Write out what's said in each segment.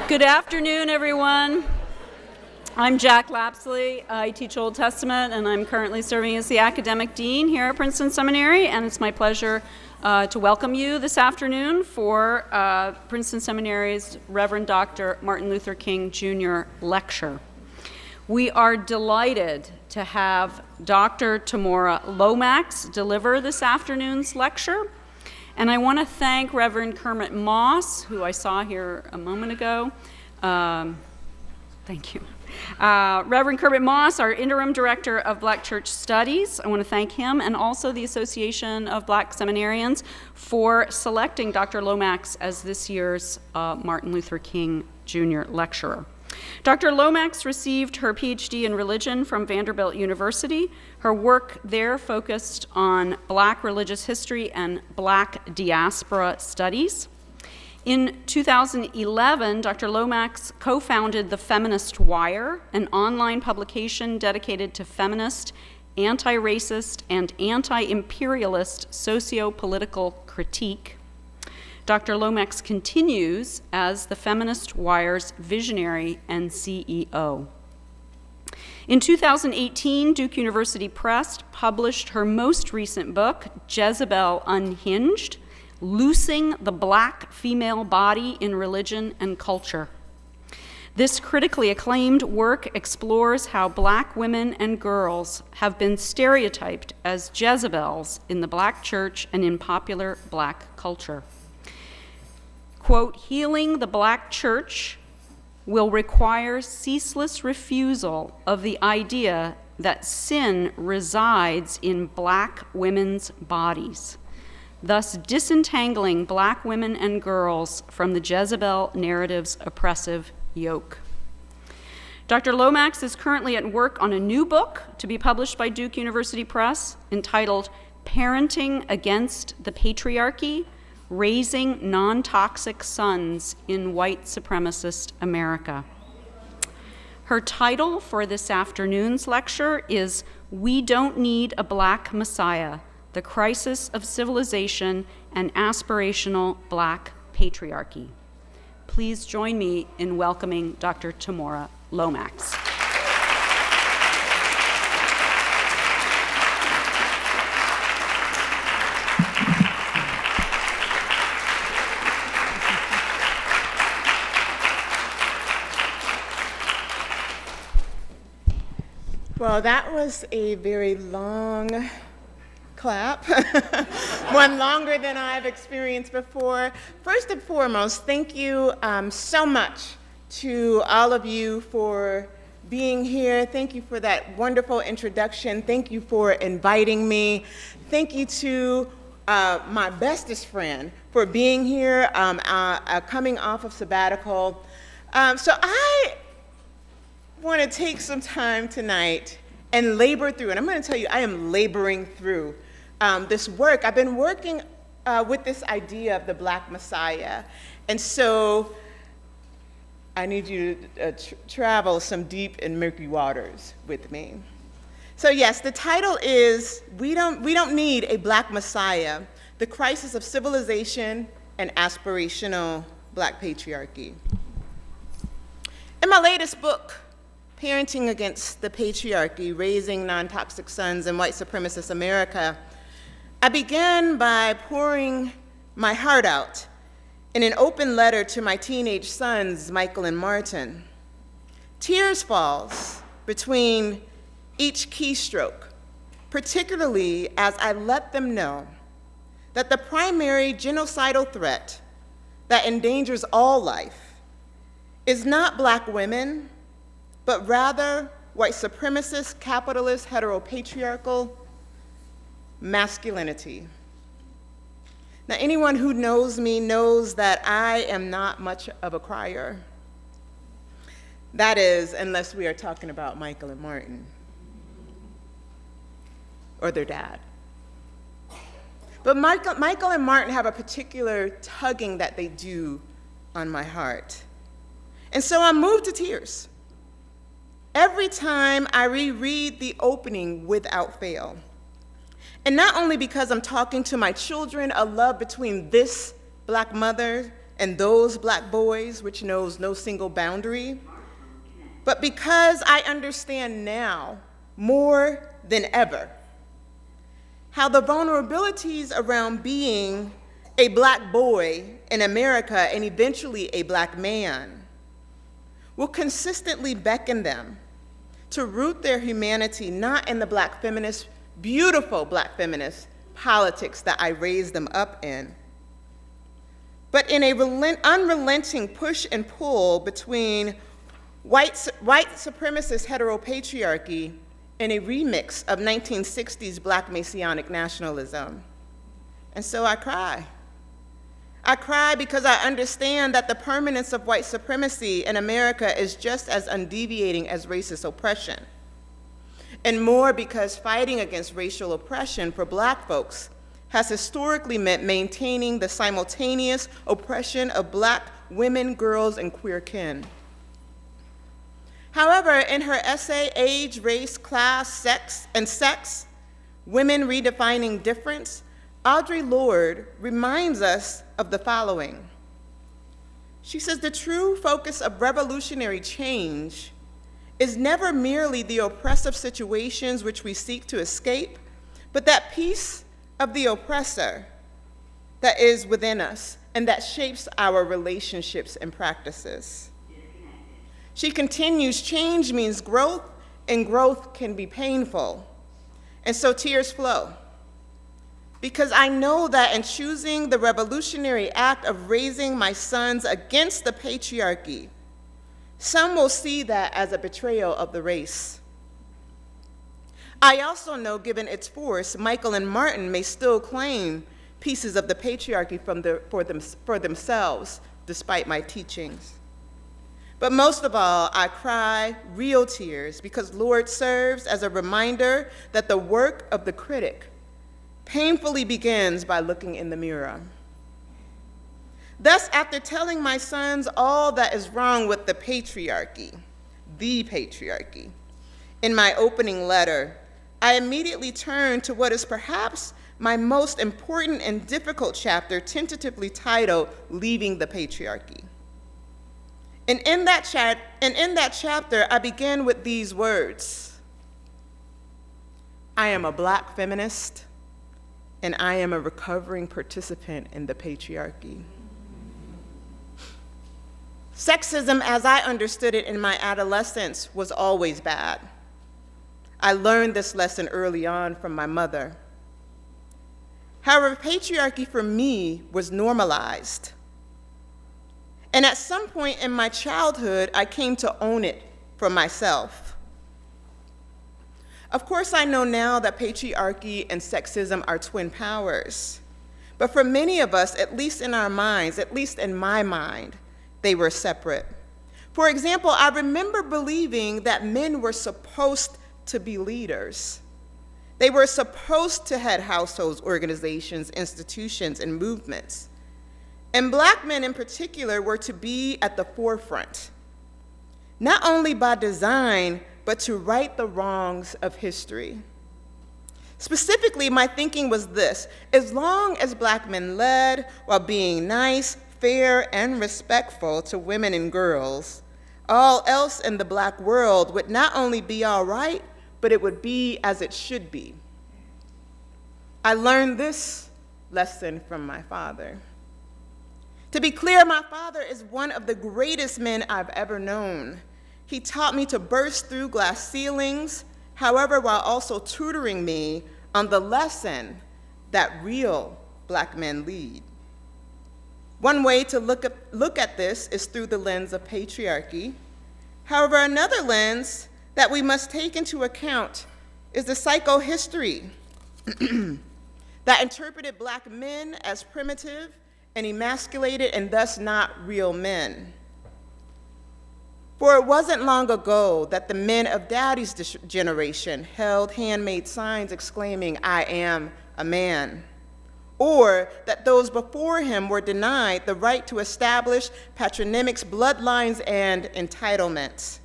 Good afternoon, everyone. I'm Jack Lapsley. I teach Old Testament, and I'm currently serving as the academic dean here at Princeton Seminary, and it's my pleasure to welcome you this afternoon for Princeton Seminary's Reverend Dr. Martin Luther King Jr. lecture. We are delighted to have Dr. Tamura Lomax deliver this afternoon's lecture. And I want to thank Reverend Kermit Moss, who I saw here a moment ago. Thank you. Reverend Kermit Moss, our interim director of Black Church Studies. I want to thank him, and also the Association of Black Seminarians for selecting Dr. Lomax as this year's Martin Luther King Jr. lecturer. Dr. Lomax received her PhD in religion from Vanderbilt University. Her work there focused on Black religious history and Black diaspora studies. In 2011, Dr. Lomax co-founded the Feminist Wire, an online publication dedicated to feminist, anti-racist, and anti-imperialist socio-political critique. Dr. Lomax continues as the Feminist Wire's visionary and CEO. In 2018, Duke University Press published her most recent book, Jezebel Unhinged: Loosing the Black Female Body in Religion and Culture. This critically acclaimed work explores how Black women and girls have been stereotyped as Jezebels in the Black church and in popular Black culture. Quote, healing the Black church will require ceaseless refusal of the idea that sin resides in Black women's bodies, thus disentangling Black women and girls from the Jezebel narrative's oppressive yoke. Dr. Lomax is currently at work on a new book to be published by Duke University Press entitled Parenting Against the Patriarchy: Raising Non-Toxic Sons in White Supremacist America. Her title for this afternoon's lecture is We Don't Need a Black Messiah: The Crisis of Civilization and Aspirational Black Patriarchy. Please join me in welcoming Dr. Tamura Lomax. Well, that was a very long clap, one longer than I've experienced before. First and foremost, thank you so much to all of you for being here. Thank you for that wonderful introduction. Thank you for inviting me. Thank you to my bestest friend for being here, coming off of sabbatical. So I want to take some time tonight and labor through, and I'm going to tell you, I am laboring through this work. I've been working with this idea of the Black Messiah, and so I need you to travel some deep and murky waters with me. So yes, the title is We Don't Need a Black Messiah: The Crisis of Civilization and Aspirational Black Patriarchy. In my latest book, Parenting Against the Patriarchy: Raising Non-Toxic Sons in White Supremacist America, I began by pouring my heart out in an open letter to my teenage sons, Michael and Martin. Tears falls between each keystroke, particularly as I let them know that the primary genocidal threat that endangers all life is not Black women, but rather white supremacist, capitalist, heteropatriarchal masculinity. Now, anyone who knows me knows that I am not much of a crier. That is, unless we are talking about Michael and Martin, or their dad. But Michael and Martin have a particular tugging that they do on my heart. And so I'm moved to tears every time I reread the opening without fail. And not only because I'm talking to my children, a love between this Black mother and those black boys, which knows no single boundary, but because I understand now, more than ever, how the vulnerabilities around being a black boy in America and eventually a black man will consistently beckon them to root their humanity not in the black feminist, beautiful black feminist politics that I raised them up in, but in a unrelenting push and pull between white supremacist heteropatriarchy and a remix of 1960s black Messianic nationalism. And so I cry. I cry because I understand that the permanence of white supremacy in America is just as undeviating as racist oppression. And more because fighting against racial oppression for black folks has historically meant maintaining the simultaneous oppression of black women, girls, and queer kin. However, in her essay, Age, Race, Class, Sex, Women Redefining Difference, Audre Lorde reminds us of the following. She says, the true focus of revolutionary change is never merely the oppressive situations which we seek to escape, but that piece of the oppressor that is within us and that shapes our relationships and practices. She continues, change means growth, and growth can be painful. And so tears flow. Because I know that in choosing the revolutionary act of raising my sons against the patriarchy, some will see that as a betrayal of the race. I also know, given its force, Michael and Martin may still claim pieces of the patriarchy for themselves, despite my teachings. But most of all, I cry real tears because Lorde serves as a reminder that the work of the critic painfully begins by looking in the mirror. Thus, after telling my sons all that is wrong with the patriarchy, in my opening letter, I immediately turned to what is perhaps my most important and difficult chapter, tentatively titled, Leaving the Patriarchy. And in that chapter, I begin with these words. I am a black feminist, and I am a recovering participant in the patriarchy. Sexism, as I understood it in my adolescence, was always bad. I learned this lesson early on from my mother. However, patriarchy for me was normalized. And at some point in my childhood, I came to own it for myself. Of course, I know now that patriarchy and sexism are twin powers. But for many of us, at least in our minds, at least in my mind, they were separate. For example, I remember believing that men were supposed to be leaders. They were supposed to head households, organizations, institutions, and movements. And black men in particular were to be at the forefront, not only by design, but to right the wrongs of history. Specifically, my thinking was this: as long as black men led while being nice, fair, and respectful to women and girls, all else in the black world would not only be all right, but it would be as it should be. I learned this lesson from my father. To be clear, my father is one of the greatest men I've ever known. He taught me to burst through glass ceilings, however, while also tutoring me on the lesson that real black men lead. One way to look at this is through the lens of patriarchy. However, another lens that we must take into account is the psychohistory that interpreted black men as primitive and emasculated and thus not real men. For it wasn't long ago that the men of Daddy's generation held handmade signs exclaiming, "I am a man," or that those before him were denied the right to establish patronymics, bloodlines, and entitlements.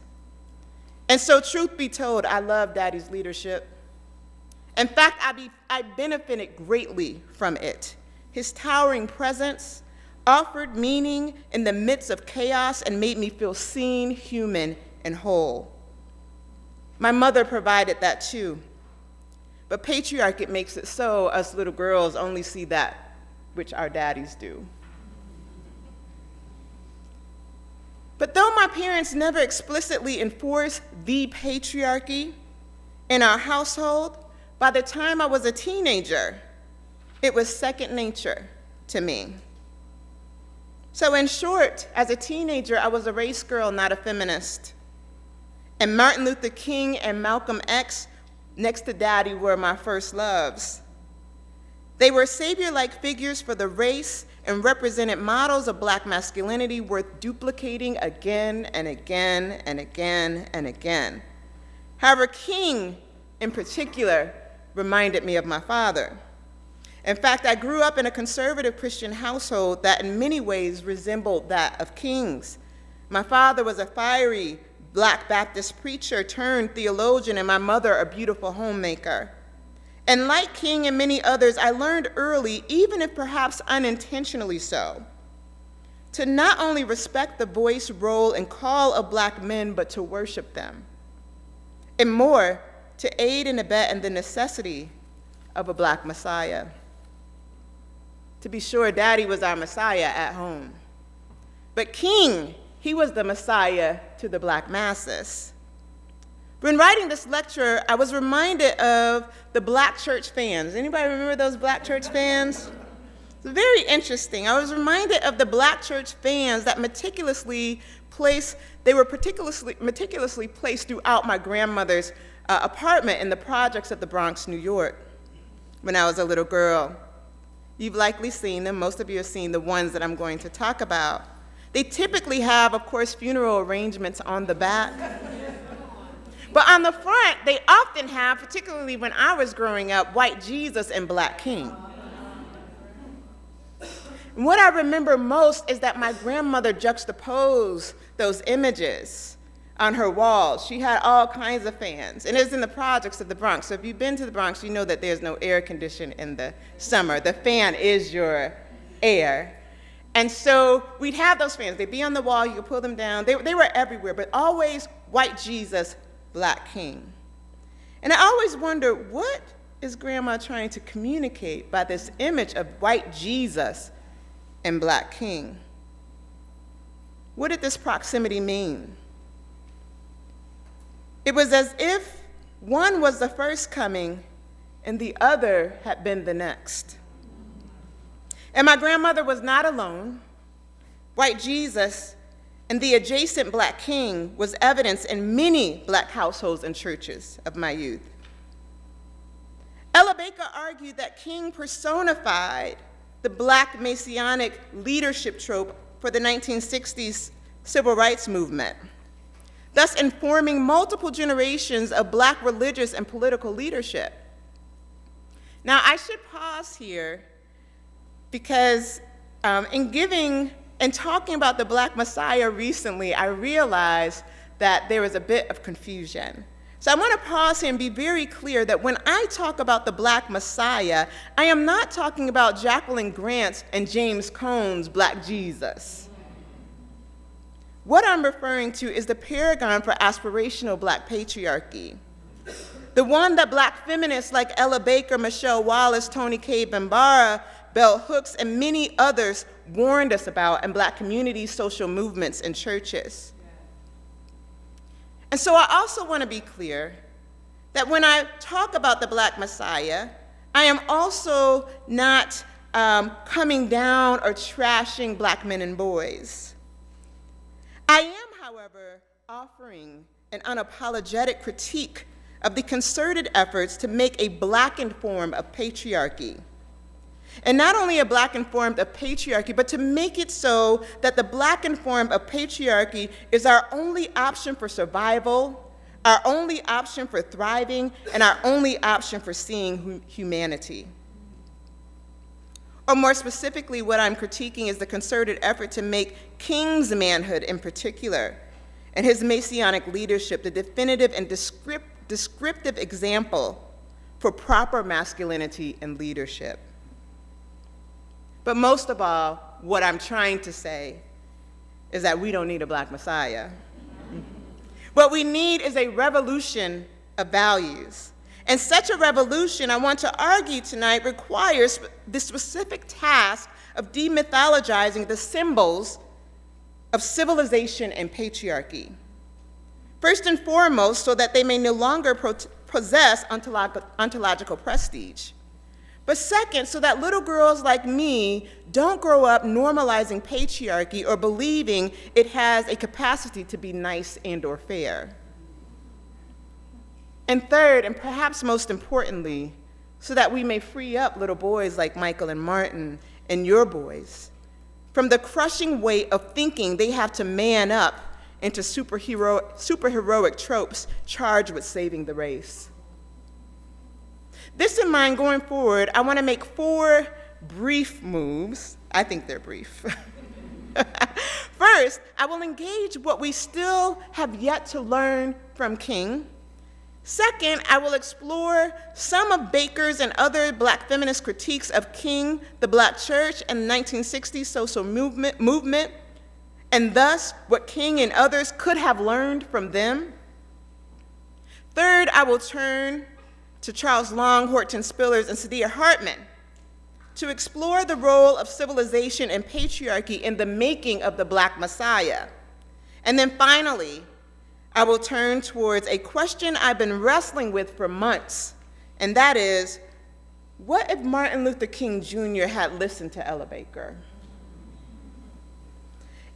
And so, truth be told, I love Daddy's leadership. In fact, I benefited greatly from it. His towering presence, offered meaning in the midst of chaos, and made me feel seen, human, and whole. My mother provided that too. But patriarchy makes it so us little girls only see that which our daddies do. But though my parents never explicitly enforced the patriarchy in our household, by the time I was a teenager, it was second nature to me. So in short, as a teenager, I was a race girl, not a feminist. And Martin Luther King and Malcolm X, next to Daddy, were my first loves. They were savior-like figures for the race and represented models of Black masculinity worth duplicating again and again and again and again. However, King, in particular, reminded me of my father. In fact, I grew up in a conservative Christian household that in many ways resembled that of King's. My father was a fiery Black Baptist preacher turned theologian, and my mother a beautiful homemaker. And like King and many others, I learned early, even if perhaps unintentionally so, to not only respect the voice, role, and call of Black men, but to worship them. And more, to aid and abet in the necessity of a Black Messiah. To be sure, Daddy was our Messiah at home. But King, he was the Messiah to the Black masses. When writing this lecture, I was reminded of the Black church fans. Anybody remember those Black church fans? It's very interesting. I was reminded of the Black church fans that meticulously placed throughout my grandmother's apartment in the projects of the Bronx, New York, when I was a little girl. You've likely seen them. Most of you have seen the ones that I'm going to talk about. They typically have, of course, funeral arrangements on the back. But on the front, they often have, particularly when I was growing up, white Jesus and Black King. And what I remember most is that my grandmother juxtaposed those images on her walls. She had all kinds of fans, and it's in the projects of the Bronx. So if you've been to the Bronx, you know that there's no air condition in the summer. The fan is your air. And so we'd have those fans. They'd be on the wall, you could pull them down. They were everywhere, but always white Jesus, Black King. And I always wonder, what is Grandma trying to communicate by this image of white Jesus and Black King? What did this proximity mean? It was as if one was the first coming and the other had been the next. And my grandmother was not alone. White Jesus and the adjacent Black King was evidence in many Black households and churches of my youth. Ella Baker argued that King personified the Black Messianic leadership trope for the 1960s civil rights movement, thus informing multiple generations of Black religious and political leadership. Now, I should pause here because in talking about the Black Messiah recently, I realized that there was a bit of confusion. So I want to pause here and be very clear that when I talk about the Black Messiah, I am not talking about Jacqueline Grant's and James Cone's Black Jesus. What I'm referring to is the paragon for aspirational Black patriarchy, the one that Black feminists like Ella Baker, Michelle Wallace, Toni Cade Bambara, Bell Hooks, and many others warned us about in Black communities, social movements, and churches. And so I also want to be clear that when I talk about the Black Messiah, I am also not coming down or trashing Black men and boys. I am, however, offering an unapologetic critique of the concerted efforts to make a Blackened form of patriarchy. And not only a Blackened form of patriarchy, but to make it so that the Blackened form of patriarchy is our only option for survival, our only option for thriving, and our only option for seeing humanity. Or more specifically, what I'm critiquing is the concerted effort to make King's manhood in particular, and his Messianic leadership, the definitive and descriptive example for proper masculinity and leadership. But most of all, what I'm trying to say is that we don't need a black Messiah. What we need is a revolution of values. And such a revolution, I want to argue tonight, requires the specific task of demythologizing the symbols of civilization and patriarchy. First and foremost, so that they may no longer possess ontological prestige. But second, so that little girls like me don't grow up normalizing patriarchy or believing it has a capacity to be nice and or fair. And third, and perhaps most importantly, so that we may free up little boys like Michael and Martin and your boys from the crushing weight of thinking they have to man up into superheroic tropes charged with saving the race. This in mind, going forward, I want to make 4 brief moves. I think they're brief. First, I will engage what we still have yet to learn from King. Second, I will explore some of Baker's and other black feminist critiques of King, the black church, and the 1960s social movement, and thus what King and others could have learned from them. Third, I will turn to Charles Long, Horton Spillers, and Saidiya Hartman to explore the role of civilization and patriarchy in the making of the Black Messiah. And then finally, I will turn towards a question I've been wrestling with for months, and that is, what if Martin Luther King Jr. had listened to Ella Baker?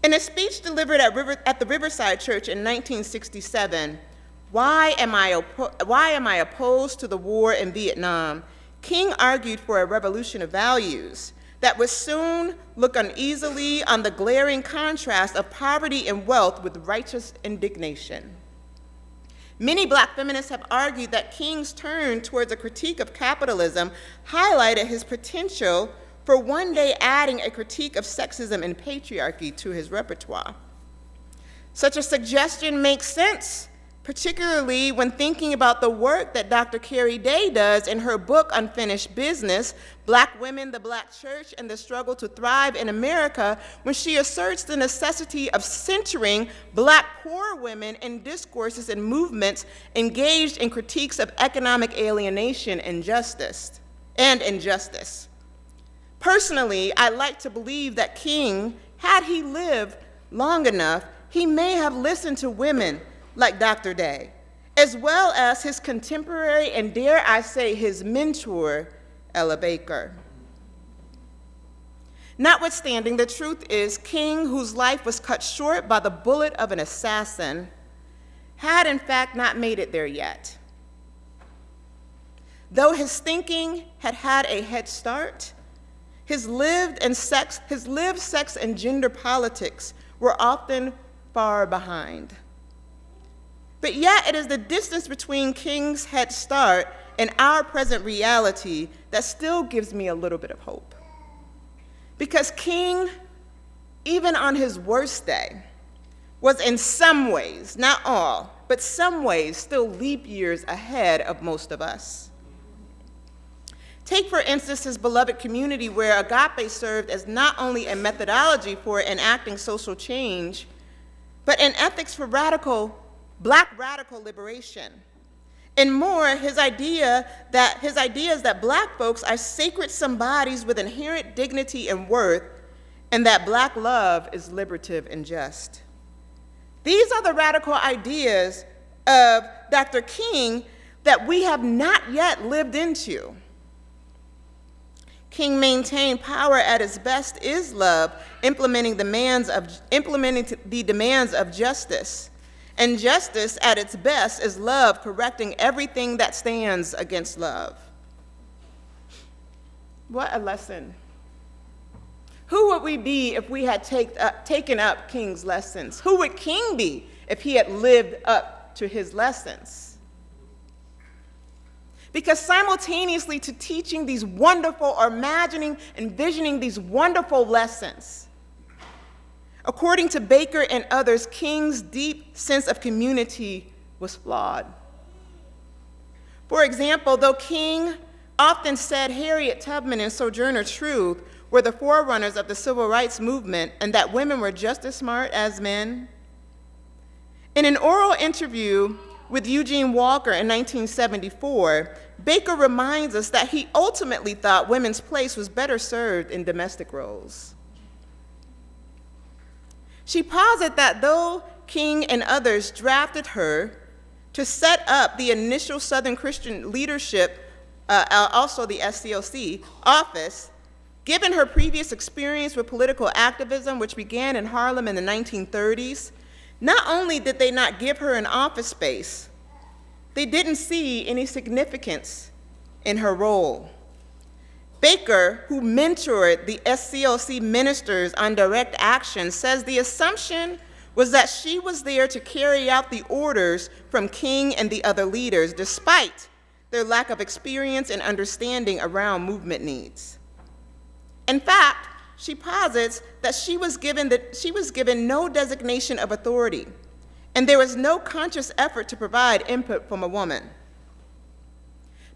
In a speech delivered at the Riverside Church in 1967, Why am I opposed to the war in Vietnam? King argued for a revolution of values that would soon look uneasily on the glaring contrast of poverty and wealth with righteous indignation. Many black feminists have argued that King's turn towards a critique of capitalism highlighted his potential for one day adding a critique of sexism and patriarchy to his repertoire. Such a suggestion makes sense, particularly when thinking about the work that Dr. Carrie Day does in her book, Unfinished Business, Black Women, the Black Church, and the Struggle to Thrive in America, when she asserts the necessity of centering black poor women in discourses and movements engaged in critiques of economic alienation and injustice. Personally, I like to believe that King, had he lived long enough, he may have listened to women like Dr. Day, as well as his contemporary and, dare I say, his mentor, Ella Baker. Notwithstanding, the truth is, King, whose life was cut short by the bullet of an assassin, had in fact not made it there yet. Though his thinking had had a head start, his lived sex and gender politics were often far behind. But yet, it is the distance between King's head start and our present reality that still gives me a little bit of hope. Because King, even on his worst day, was in some ways, not all, but some ways, still leap years ahead of most of us. Take, for instance, his beloved community, where agape served as not only a methodology for enacting social change, but an ethics for Black radical liberation. And more, his ideas that Black folks are sacred somebodies with inherent dignity and worth, and that Black love is liberative and just. These are the radical ideas of Dr. King that we have not yet lived into. King maintained power at its best is love, implementing the demands of justice. And justice at its best is love, correcting everything that stands against love. What a lesson. Who would we be if we had taken up King's lessons? Who would King be if he had lived up to his lessons? Because simultaneously to teaching these wonderful, or envisioning these wonderful lessons, according to Baker and others, King's deep sense of community was flawed. For example, though King often said Harriet Tubman and Sojourner Truth were the forerunners of the civil rights movement and that women were just as smart as men? In an oral interview with Eugene Walker in 1974, Baker reminds us that he ultimately thought women's place was better served in domestic roles. She posited that though King and others drafted her to set up the initial Southern Christian leadership, also the SCLC office, given her previous experience with political activism, which began in Harlem in the 1930s, not only did they not give her an office space, they didn't see any significance in her role. Baker, who mentored the SCLC ministers on direct action, says the assumption was that she was there to carry out the orders from King and the other leaders, despite their lack of experience and understanding around movement needs. In fact, she posits that she was given no designation of authority, and there was no conscious effort to provide input from a woman.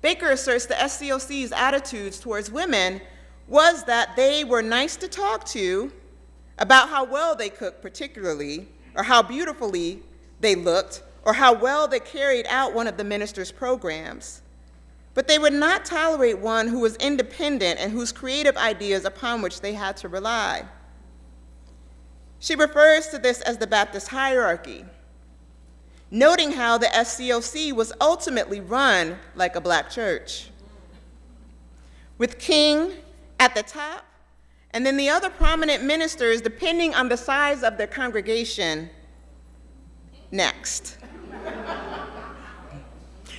Baker asserts the SCLC's attitudes towards women was that they were nice to talk to about how well they cooked particularly, or how beautifully they looked, or how well they carried out one of the minister's programs. But they would not tolerate one who was independent and whose creative ideas upon which they had to rely. She refers to this as the Baptist hierarchy, noting how the SCLC was ultimately run like a black church, with King at the top, and then the other prominent ministers, depending on the size of their congregation, next.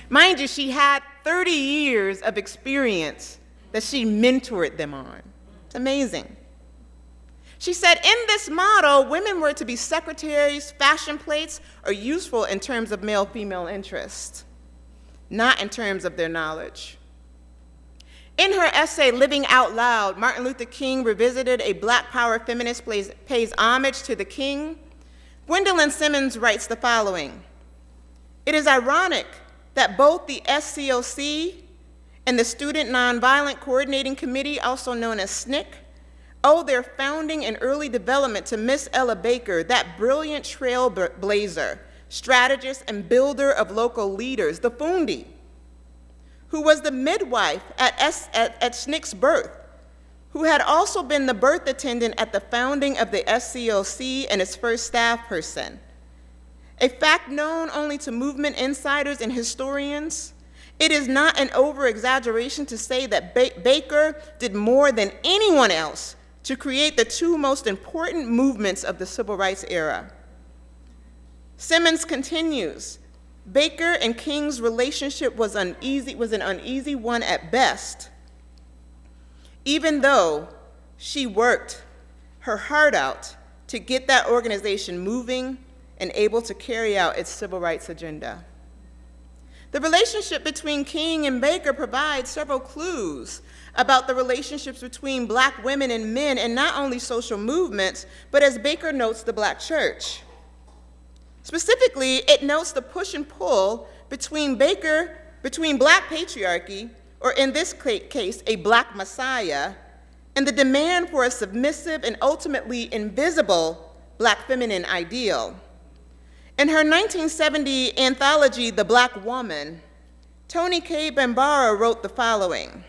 Mind you, she had 30 years of experience that she mentored them on. It's amazing. She said, in this model, women were to be secretaries, fashion plates, or useful in terms of male-female interest, not in terms of their knowledge. In her essay, Living Out Loud, Martin Luther King revisited a Black Power feminist pays homage to the King. Gwendolyn Simmons writes the following: "It is ironic that both the SCLC and the Student Nonviolent Coordinating Committee, also known as SNCC, owe their founding and early development to Miss Ella Baker, that brilliant trailblazer, strategist, and builder of local leaders, the Fundi, who was the midwife at SNCC's birth, who had also been the birth attendant at the founding of the SCLC and its first staff person. A fact known only to movement insiders and historians, it is not an over-exaggeration to say that Baker did more than anyone else to create the two most important movements of the civil rights era." Simmons continues, "Baker and King's relationship was an uneasy one at best, even though she worked her heart out to get that organization moving and able to carry out its civil rights agenda." The relationship between King and Baker provides several clues about the relationships between Black women and men in not only social movements, but as Baker notes, the Black church. Specifically, it notes the push and pull between Black patriarchy, or in this case, a Black messiah, and the demand for a submissive and ultimately invisible Black feminine ideal. In her 1970 anthology, The Black Woman, Toni K. Bambara wrote the following: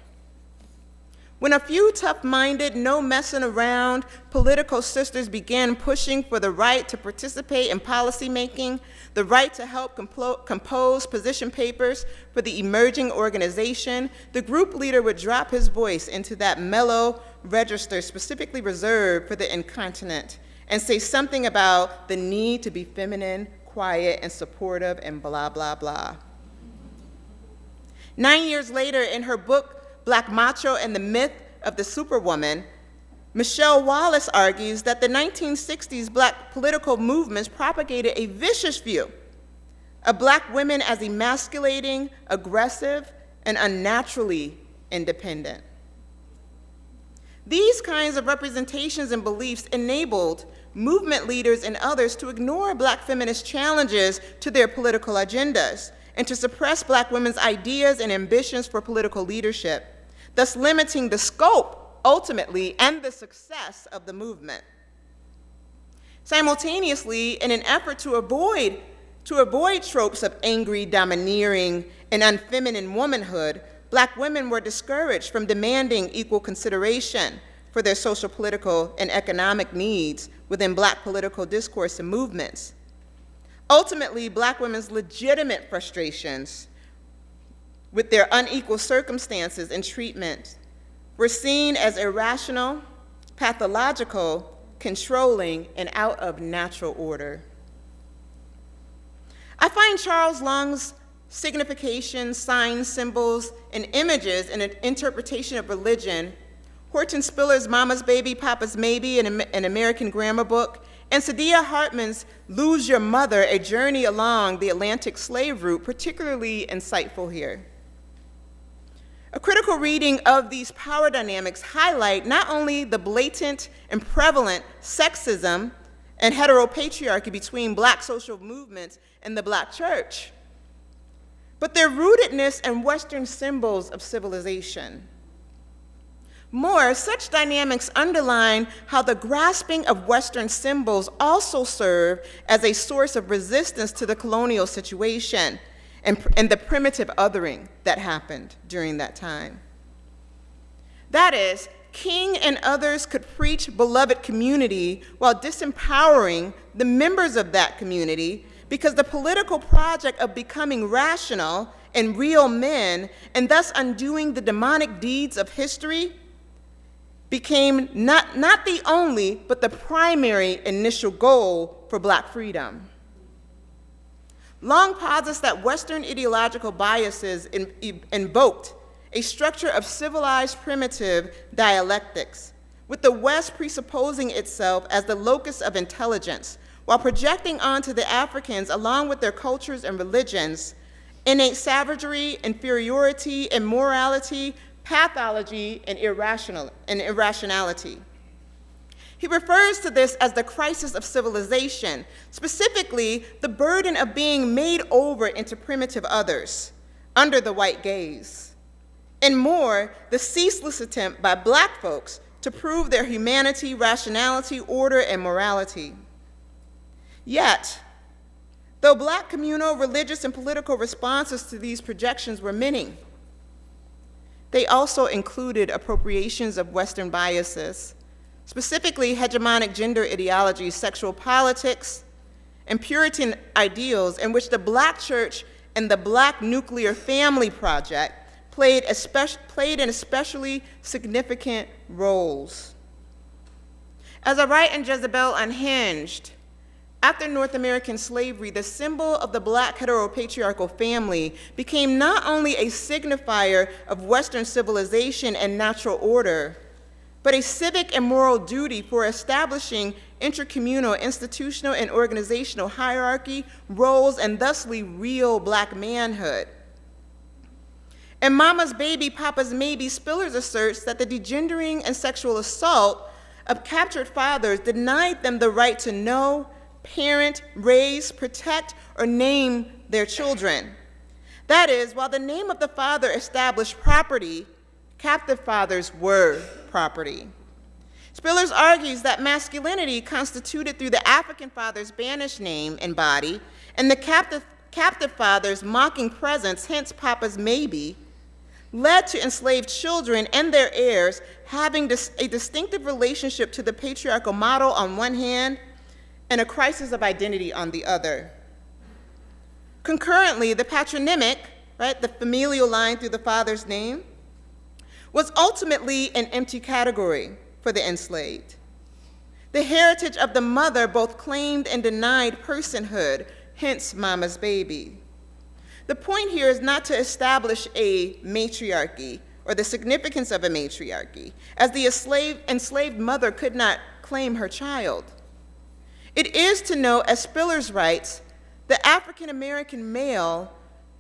"When a few tough-minded, no-messing-around political sisters began pushing for the right to participate in policymaking, the right to help compose position papers for the emerging organization, the group leader would drop his voice into that mellow register specifically reserved for the incontinent and say something about the need to be feminine, quiet, and supportive, and blah, blah, blah." 9 years later, in her book, Black Macho and the Myth of the Superwoman, Michelle Wallace argues that the 1960s Black political movements propagated a vicious view of Black women as emasculating, aggressive, and unnaturally independent. These kinds of representations and beliefs enabled movement leaders and others to ignore Black feminist challenges to their political agendas and to suppress Black women's ideas and ambitions for political leadership, thus limiting the scope ultimately, and the success of the movement. Simultaneously, in an effort to avoid tropes of angry, domineering, and unfeminine womanhood, Black women were discouraged from demanding equal consideration for their social, political, and economic needs within Black political discourse and movements. Ultimately, Black women's legitimate frustrations with their unequal circumstances and treatment were seen as irrational, pathological, controlling, and out of natural order. I find Charles Long's significations, signs, symbols, and images in an interpretation of religion, Horton Spiller's Mama's Baby, Papa's Maybe, an American grammar book, and Saidiya Hartman's Lose Your Mother, A Journey Along the Atlantic Slave Route, particularly insightful here. A critical reading of these power dynamics highlight not only the blatant and prevalent sexism and heteropatriarchy between Black social movements and the Black church, but their rootedness in Western symbols of civilization. More, such dynamics underline how the grasping of Western symbols also serve as a source of resistance to the colonial situation and the primitive othering that happened during that time. That is, King and others could preach beloved community while disempowering the members of that community because the political project of becoming rational and real men and thus undoing the demonic deeds of history became not the only, but the primary initial goal for Black freedom. Long posits that Western ideological biases invoked a structure of civilized primitive dialectics, with the West presupposing itself as the locus of intelligence, while projecting onto the Africans, along with their cultures and religions, innate savagery, inferiority, immorality, pathology, and irrationality. He refers to this as the crisis of civilization, specifically the burden of being made over into primitive others under the white gaze. And more, the ceaseless attempt by Black folks to prove their humanity, rationality, order, and morality. Yet, though Black communal, religious, and political responses to these projections were many, they also included appropriations of Western biases, specifically hegemonic gender ideologies, sexual politics, and Puritan ideals in which the Black church and the Black nuclear family project played in especially significant roles. As I write in Jezebel Unhinged, after North American slavery, the symbol of the Black heteropatriarchal family became not only a signifier of Western civilization and natural order, but a civic and moral duty for establishing intercommunal, institutional, and organizational hierarchy, roles, and thusly real Black manhood. In Mama's Baby, Papa's Maybe, Spillers asserts that the degendering and sexual assault of captured fathers denied them the right to know, parent, raise, protect, or name their children. That is, while the name of the father established property, captive fathers were property. Spillers argues that masculinity constituted through the African father's banished name and body, and the captive father's mocking presence, hence Papa's Maybe, led to enslaved children and their heirs having a distinctive relationship to the patriarchal model on one hand, and a crisis of identity on the other. Concurrently, the patronymic, the familial line through the father's name, was ultimately an empty category for the enslaved. The heritage of the mother both claimed and denied personhood, hence Mama's Baby. The point here is not to establish a matriarchy or the significance of a matriarchy, as the enslaved mother could not claim her child. It is to note, as Spillers writes, the African American male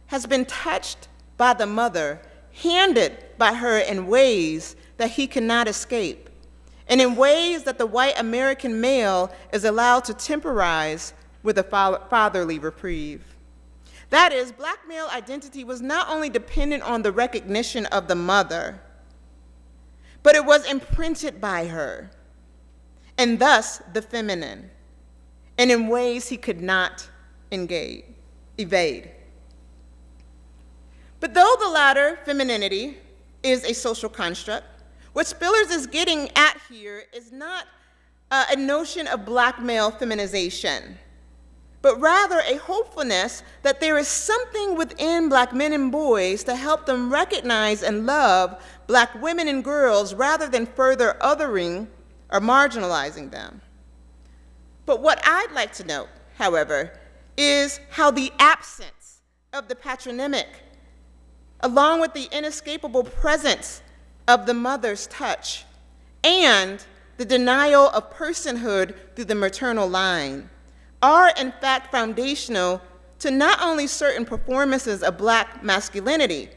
has been touched by the mother, handed by her in ways that he cannot escape, and in ways that the white American male is allowed to temporize with a fatherly reprieve. That is, Black male identity was not only dependent on the recognition of the mother, but it was imprinted by her, and thus the feminine, and in ways he could not evade. But though the latter, femininity, is a social construct, what Spillers is getting at here is not a notion of black male feminization, but rather a hopefulness that there is something within black men and boys to help them recognize and love black women and girls rather than further othering or marginalizing them. But what I'd like to note, however, is how the absence of the patronymic, along with the inescapable presence of the mother's touch and the denial of personhood through the maternal line, are in fact foundational to not only certain performances of black masculinity,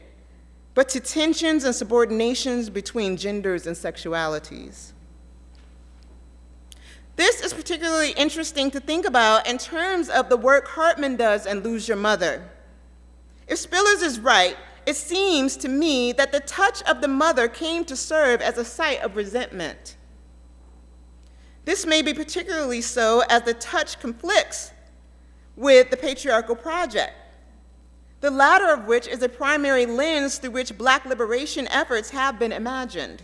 but to tensions and subordinations between genders and sexualities. This is particularly interesting to think about in terms of the work Hartman does in Lose Your Mother. If Spillers is right, it seems to me that the touch of the mother came to serve as a site of resentment. This may be particularly so as the touch conflicts with the patriarchal project, the latter of which is a primary lens through which black liberation efforts have been imagined.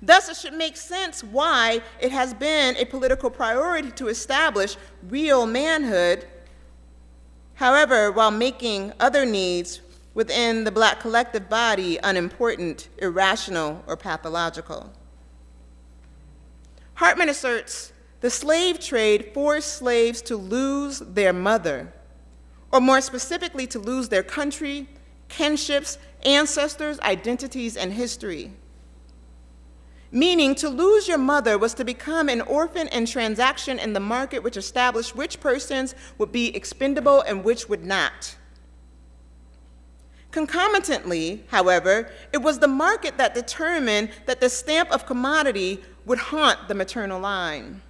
Thus, it should make sense why it has been a political priority to establish real manhood, however, while making other needs within the black collective body unimportant, irrational, or pathological. Hartman asserts the slave trade forced slaves to lose their mother, or more specifically, to lose their country, kinships, ancestors, identities, and history. Meaning, to lose your mother was to become an orphan and transaction in the market which established which persons would be expendable and which would not. Concomitantly, however, it was the market that determined that the stamp of commodity would haunt the maternal line.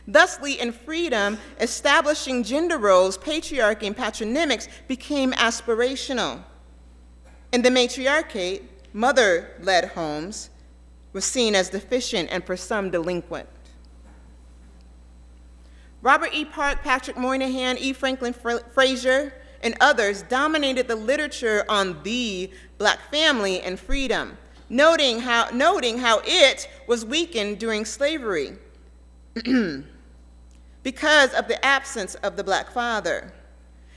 Thusly, in freedom, establishing gender roles, patriarchy, and patronymics became aspirational. In the matriarchate, mother-led homes was seen as deficient and for some delinquent. Robert E. Park, Patrick Moynihan, E. Franklin Frazier, and others dominated the literature on the black family and freedom, noting how it was weakened during slavery because of the absence of the black father.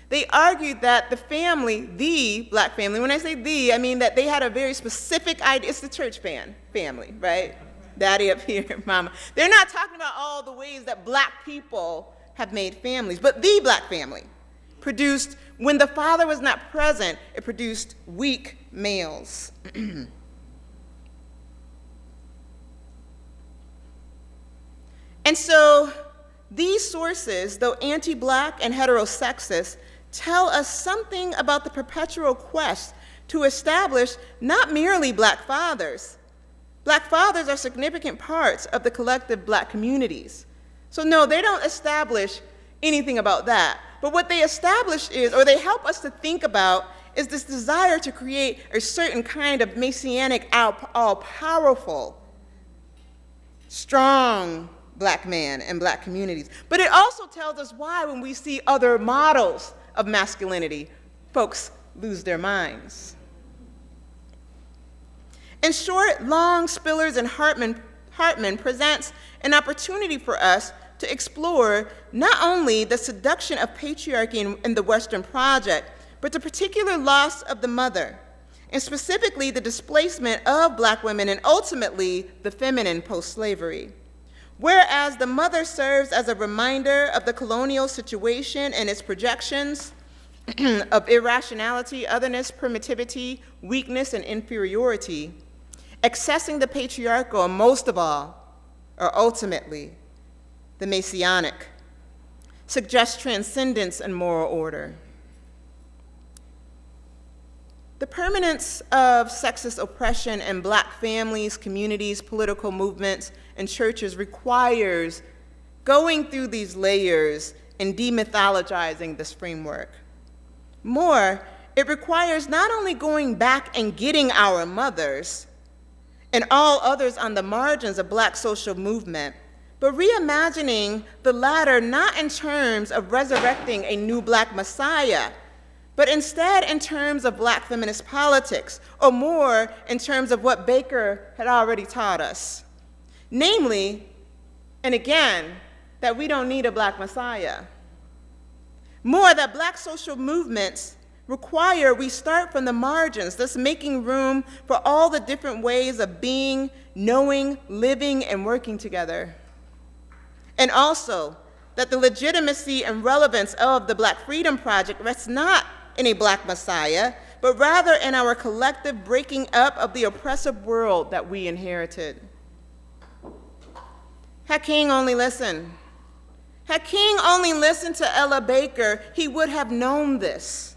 They argued that the family, the black family, when I say the, I mean that they had a very specific idea. It's the church family, right? Daddy up here, mama. They're not talking about all the ways that black people have made families, but the black family produced, when the father was not present, it produced weak males. And so these sources, though anti-black and heterosexist, tell us something about the perpetual quest to establish not merely black fathers. Black fathers are significant parts of the collective black communities. So no, they don't establish anything about that. But what they establish is, or they help us to think about, is this desire to create a certain kind of messianic, all-powerful, strong black man and black communities. But it also tells us why, when we see other models of masculinity, folks lose their minds. In short, Long, Spillers, and Hartman presents an opportunity for us to explore not only the seduction of patriarchy in the Western project, but the particular loss of the mother, and specifically the displacement of black women and ultimately the feminine post-slavery. Whereas the mother serves as a reminder of the colonial situation and its projections of irrationality, otherness, primitivity, weakness, and inferiority, accessing the patriarchal, and most of all, or ultimately, the messianic, suggests transcendence and moral order. The permanence of sexist oppression in black families, communities, political movements, and churches requires going through these layers and demythologizing this framework. More, it requires not only going back and getting our mothers, and all others on the margins of Black social movement, but reimagining the latter not in terms of resurrecting a new Black Messiah, but instead in terms of Black feminist politics, or more in terms of what Baker had already taught us. Namely, and again, that we don't need a Black Messiah. More, that Black social movements require we start from the margins, thus making room for all the different ways of being, knowing, living, and working together. And also, that the legitimacy and relevance of the Black Freedom Project rests not in a Black Messiah, but rather in our collective breaking up of the oppressive world that we inherited. Had King only listened. Had King only listened to Ella Baker, he would have known this.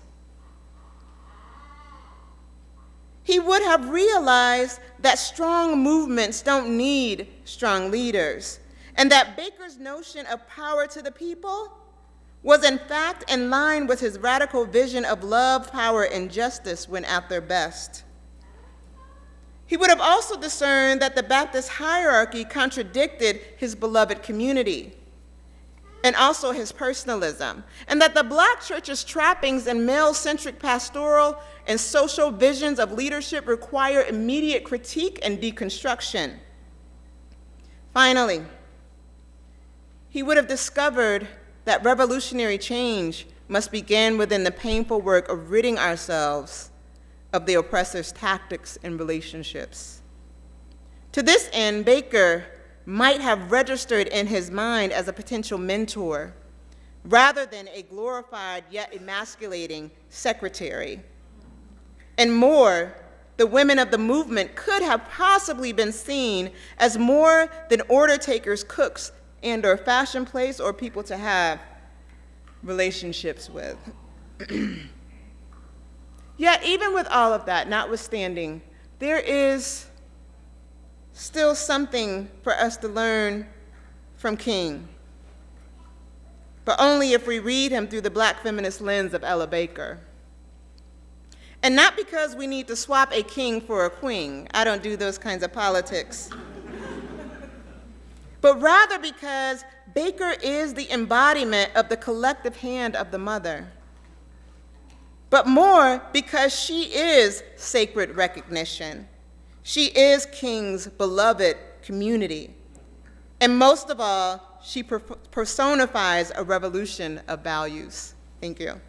He would have realized that strong movements don't need strong leaders, and that Baker's notion of power to the people was in fact in line with his radical vision of love, power, and justice when at their best. He would have also discerned that the Baptist hierarchy contradicted his beloved community, and also his personalism, and that the Black church's trappings and male-centric pastoral and social visions of leadership require immediate critique and deconstruction. Finally, he would have discovered that revolutionary change must begin within the painful work of ridding ourselves of the oppressor's tactics and relationships. To this end, Baker might have registered in his mind as a potential mentor, rather than a glorified yet emasculating secretary. And more, the women of the movement could have possibly been seen as more than order takers, cooks, and/or fashion plates or people to have relationships with. Yet, even with all of that notwithstanding, there is still something for us to learn from King, but only if we read him through the Black feminist lens of Ella Baker. And not because we need to swap a king for a queen. I don't do those kinds of politics. But rather because Baker is the embodiment of the collective hand of the mother. But more because she is sacred recognition. She is King's beloved community. And most of all, she personifies a revolution of values. Thank you.